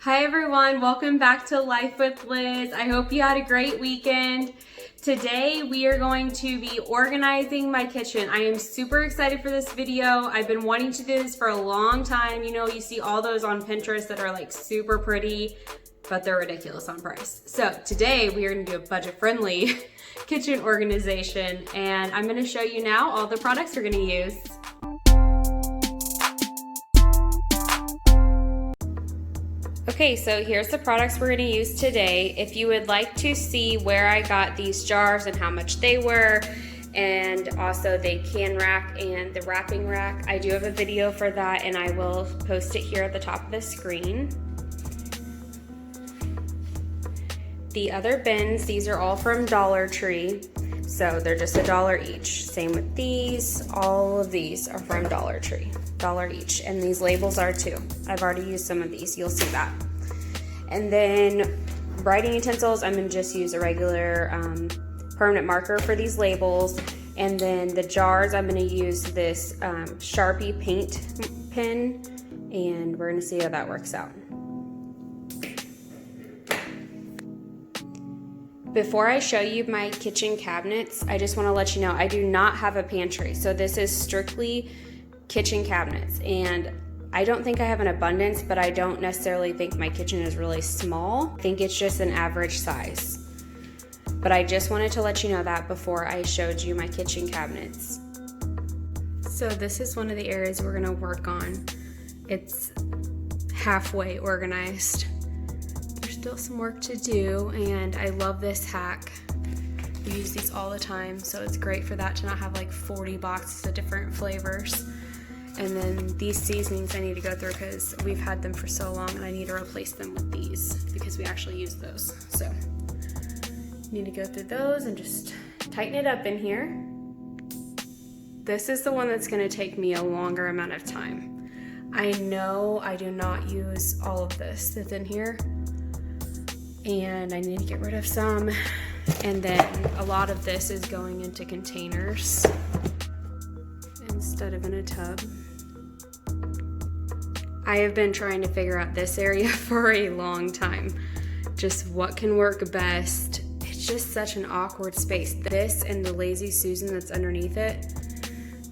Hi everyone, welcome back to Life with Liz. I hope you had a great weekend. Today we are going to be organizing my kitchen. I am super excited for this video. I've been wanting to do this for a long time. You know, you see all those on Pinterest that are like super pretty, but they're ridiculous on price. So today we are gonna do a budget-friendly kitchen organization, and I'm gonna show you now all the products we're gonna use. Okay, so here's the products we're gonna use today. If you would like to see where I got these jars and how much they were, and also the can rack and the wrapping rack, I do have a video for that and I will post it here at the top of the screen. The other bins, these are all from Dollar Tree, so they're just $1 each. Same with these, all of these are from Dollar Tree. $1 each, and these labels are too. I've already used some of these, you'll see that. And then writing utensils, I'm gonna just use a regular permanent marker for these labels. And then the jars, I'm gonna use this Sharpie paint pen, and we're gonna see how that works out. Before I show you my kitchen cabinets, I just wanna let you know I do not have a pantry. So this is strictly kitchen cabinets, and I don't think I have an abundance, but I don't necessarily think my kitchen is really small. I think it's just an average size. But I just wanted to let you know that before I showed you my kitchen cabinets. So this is one of the areas we're gonna work on. It's halfway organized. There's still some work to do, and I love this hack. We use these all the time, so it's great for that, to not have like 40 boxes of different flavors. And then these seasonings I need to go through because we've had them for so long and I need to replace them with these because we actually use those. So need to go through those and just tighten it up in here. This is the one that's gonna take me a longer amount of time. I know I do not use all of this that's in here, and I need to get rid of some. And then a lot of this is going into containers instead of in a tub. I have been trying to figure out this area for a long time. Just what can work best. It's just such an awkward space. This and the Lazy Susan that's underneath it,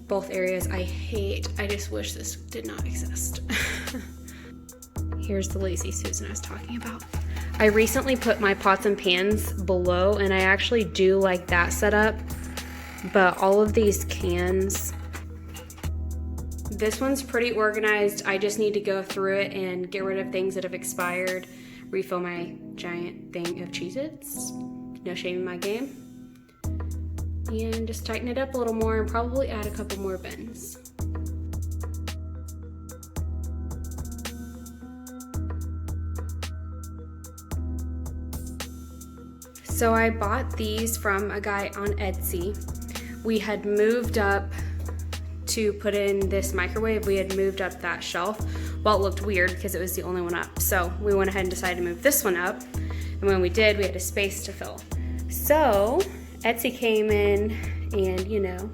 both areas I hate. I just wish this did not exist. Here's the Lazy Susan I was talking about. I recently put my pots and pans below, and I actually do like that setup, but all of these cans, this one's pretty organized. I just need to go through it and get rid of things that have expired, refill my giant thing of Cheez-Its, no shame in my game, and just tighten it up a little more and probably add a couple more bins. So I bought these from a guy on Etsy. We had moved up to put in this microwave. We had moved up that shelf. Well, it looked weird because it was the only one up. So we went ahead and decided to move this one up. And when we did, we had a space to fill. So Etsy came in and, you know,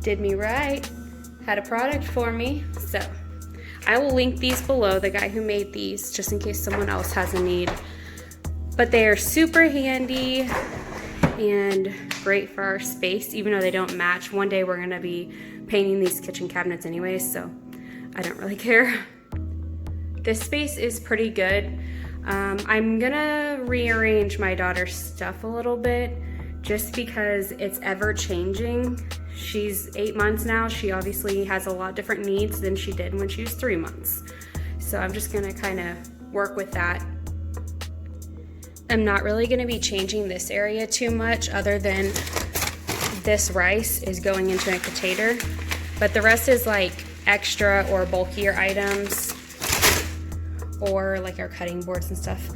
did me right, had a product for me. So I will link these below, the guy who made these, just in case someone else has a need. But they are super handy and great for our space, even though they don't match. One day we're gonna be painting these kitchen cabinets anyways, so I don't really care. This space is pretty good. I'm gonna rearrange my daughter's stuff a little bit just because it's ever changing. She's 8 months now. She obviously has a lot different needs than she did when she was 3 months. So I'm just gonna kind of work with that. I'm not really gonna be changing this area too much, other than this rice is going into a container, but the rest is like extra or bulkier items, or like our cutting boards and stuff.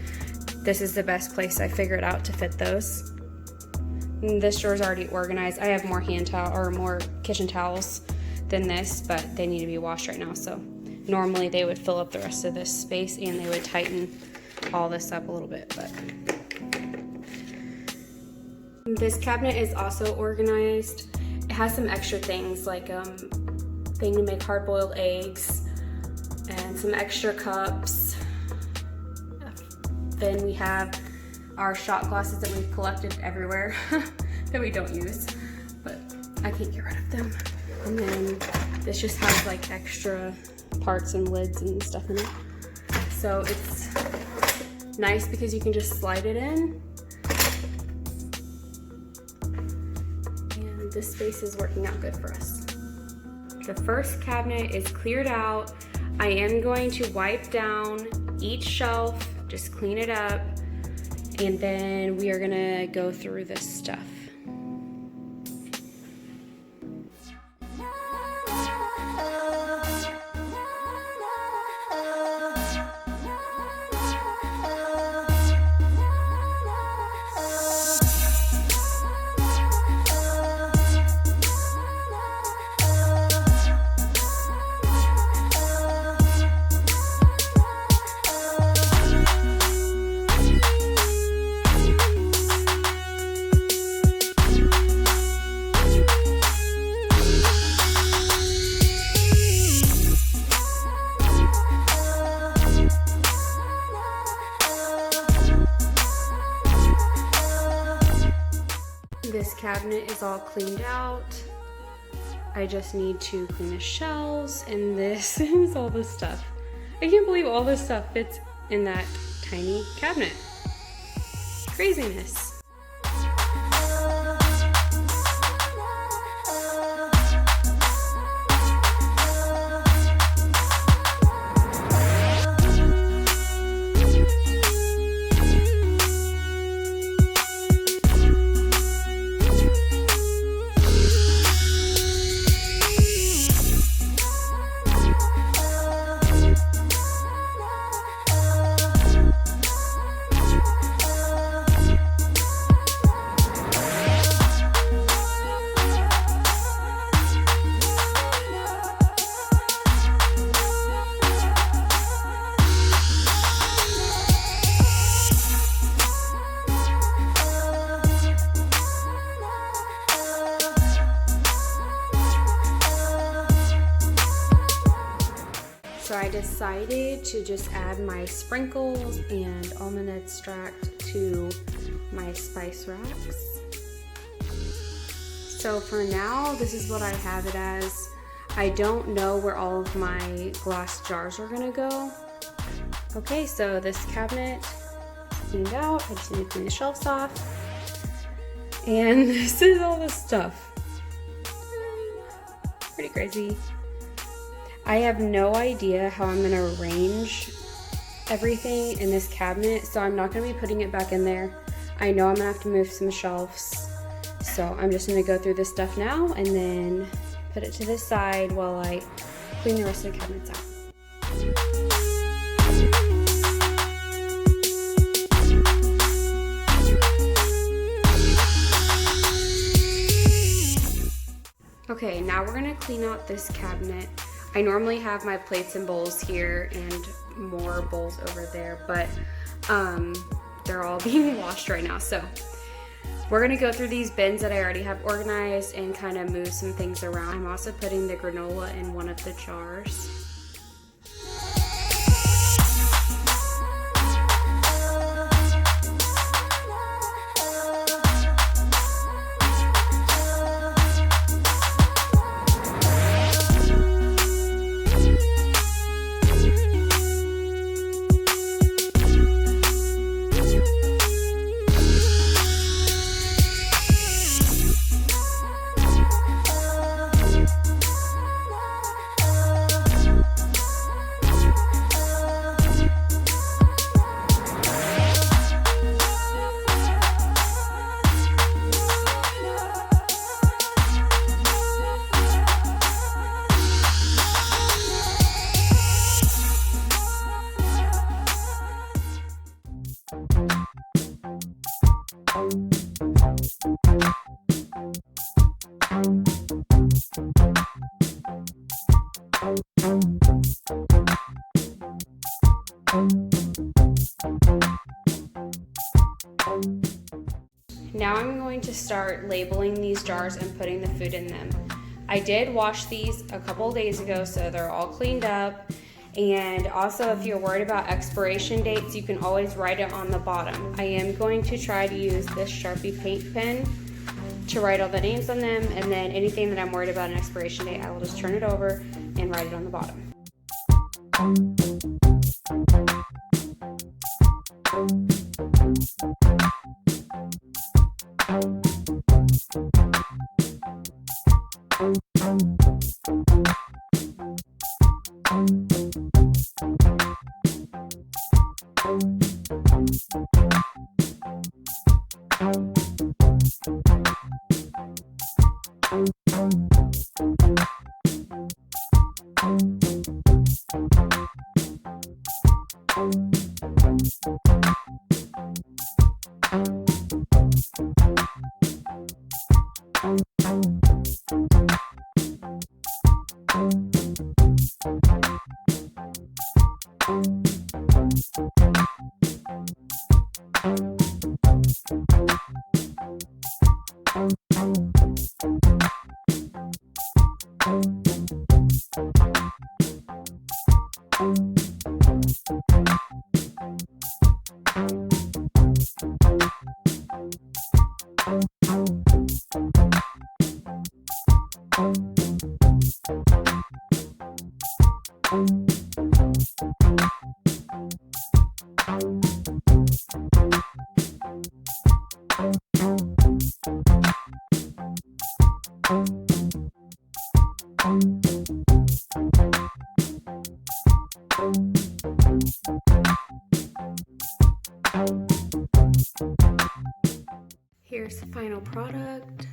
This is the best place I figured out to fit those. And this drawer's already organized. I have more hand towel or more kitchen towels than this, but they need to be washed right now. So normally they would fill up the rest of this space and they would tighten all this up a little bit, but this cabinet is also organized. It has some extra things like thing to make hard-boiled eggs and some extra cups, bin, we have our shot glasses that we've collected everywhere that we don't use, but I can't get rid of them. And then this just has like extra parts and lids and stuff in it. So it's nice because you can just slide it in. And this space is working out good for us. The first cabinet is cleared out. I am going to wipe down each shelf, just clean it up, and then we are gonna go through this stuff. This cabinet is all cleaned out. I just need to clean the shelves, and this is all the stuff. I can't believe all this stuff fits in that tiny cabinet. Craziness. So I decided to just add my sprinkles and almond extract to my spice racks. So for now, this is what I have it as. I don't know where all of my glass jars are gonna go. Okay, so this cabinet is cleaned out. I just need to clean the shelves off. And this is all the stuff. Pretty crazy. I have no idea how I'm gonna arrange everything in this cabinet, so I'm not gonna be putting it back in there. I know I'm gonna have to move some shelves, so I'm just gonna go through this stuff now and then put it to the side while I clean the rest of the cabinets out. Okay, now we're gonna clean out this cabinet. I normally have my plates and bowls here and more bowls over there, but they're all being washed right now. So we're gonna go through these bins that I already have organized and kind of move some things around. I'm also putting the granola in one of the jars. Now I'm going to start labeling these jars and putting the food in them. I did wash these a couple days ago, so they're all cleaned up, And also, if you're worried about expiration dates, you can always write it on the bottom. I am going to try to use this Sharpie paint pen to write all the names on them, and then anything that I'm worried about an expiration date, I will just turn it over and write it on the bottom. Here's the final product.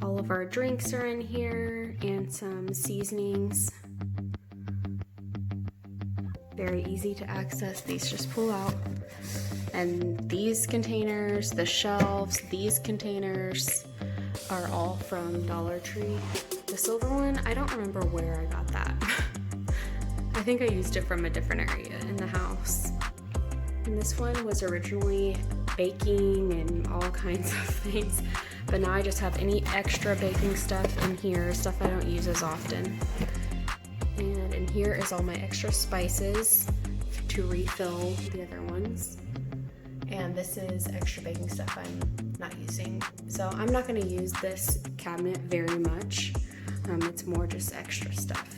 All of our drinks are in here and some seasonings. Very easy to access. These just pull out. And these containers, the shelves, these containers are all from Dollar Tree. The silver one, I don't remember where I got that. I think I used it from a different area in the house. And this one was originally baking and all kinds of things, but now I just have any extra baking stuff in here, stuff I don't use as often. And in here is all my extra spices to refill the other ones. And this is extra baking stuff I'm not using. So I'm not gonna use this cabinet very much. It's more just extra stuff.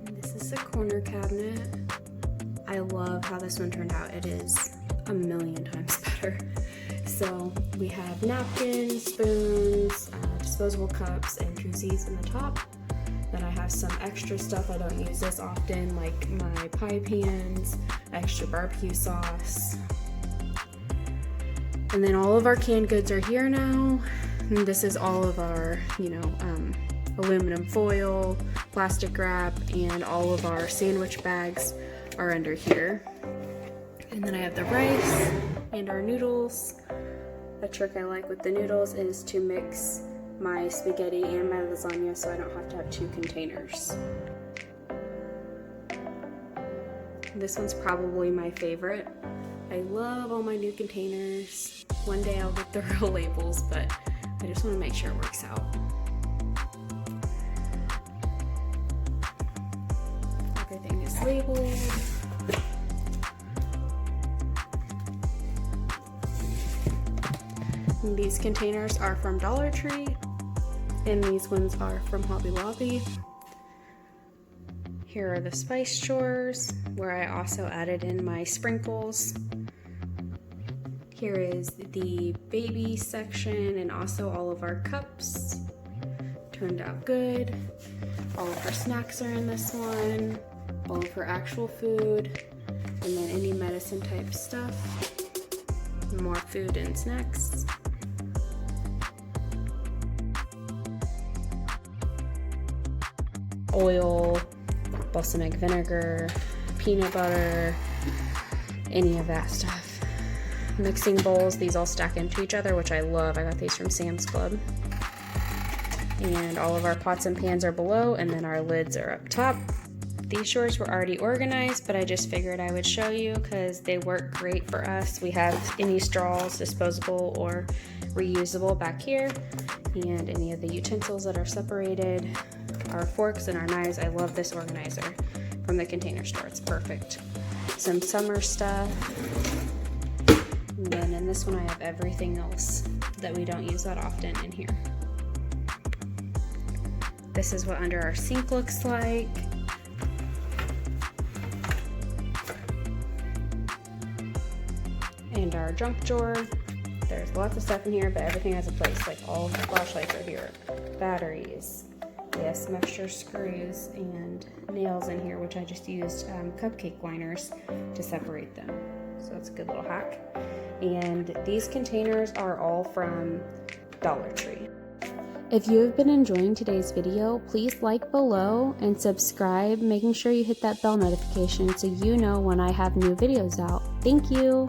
And this is the corner cabinet. I love how this one turned out. It is a million times better. So we have napkins, spoons, disposable cups, and koozies in the top. Then I have some extra stuff I don't use as often, like my pie pans, extra barbecue sauce. And then all of our canned goods are here now. And this is all of our, aluminum foil, plastic wrap, and all of our sandwich bags are under here. And then I have the rice and our noodles. A trick I like with the noodles is to mix my spaghetti and my lasagna so I don't have to have two containers. This one's probably my favorite. I love all my new containers. One day I'll get the real labels, but I just want to make sure it works out. Everything is labeled. And these containers are from Dollar Tree, and these ones are from Hobby Lobby. Here are the spice drawers, where I also added in my sprinkles. Here is the baby section and also all of our cups. Turned out good. All of her snacks are in this one. All of her actual food. And then any medicine type stuff. More food and snacks. Oil, balsamic vinegar, peanut butter, any of that stuff. Mixing bowls, these all stack into each other, which I love. I got these from Sam's Club. And all of our pots and pans are below, and then our lids are up top. These drawers were already organized, but I just figured I would show you because they work great for us. We have any straws, disposable or reusable back here, and any of the utensils that are separated our forks and our knives. I love this organizer from the Container Store. It's perfect. Some summer stuff. And then in this one I have everything else that we don't use that often in here. This is what under our sink looks like. And our junk drawer. There's lots of stuff in here, but everything has a place. Like all the flashlights are here. Batteries. We have some extra screws and nails in here, which I just used cupcake liners to separate them. So that's a good little hack. And these containers are all from Dollar Tree. If you have been enjoying today's video, please like below and subscribe, making sure you hit that bell notification so you know when I have new videos out. Thank you!